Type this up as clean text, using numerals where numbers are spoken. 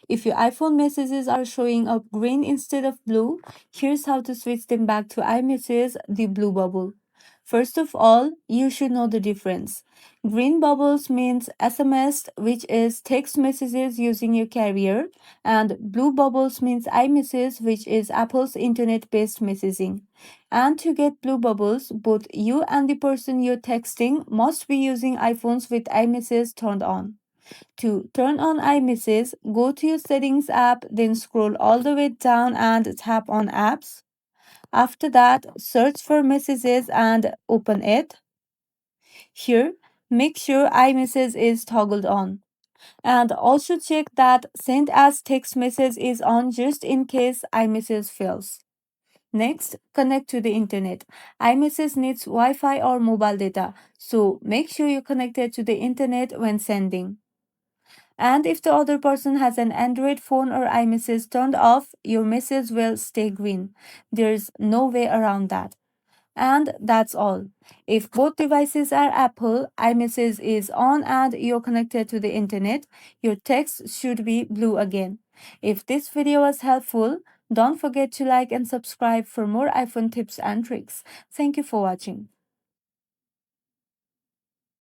If your iPhone messages are showing up green instead of blue, here's how to switch them back to iMessage, the blue bubble. First of all, you should know the difference. Green bubbles means SMS, which is text messages using your carrier, and blue bubbles means iMessage, which is Apple's internet-based messaging. And to get blue bubbles, both you and the person you're texting must be using iPhones with iMessage turned on. To turn on iMessages, go to your Settings app, then scroll all the way down and tap on Apps. After that, search for Messages and open it. Here, make sure iMessage is toggled on. And also check that Send as Text Message is on just in case iMessage fails. Next, connect to the internet. iMessage needs Wi Fi or mobile data, so make sure you're connected to the internet when sending. And if the other person has an Android phone or iMessage turned off, your message will stay green. There's no way around that. And that's all. If both devices are Apple, iMessage is on and you're connected to the internet, your text should be blue again. If this video was helpful, don't forget to like and subscribe for more iPhone tips and tricks. Thank you for watching.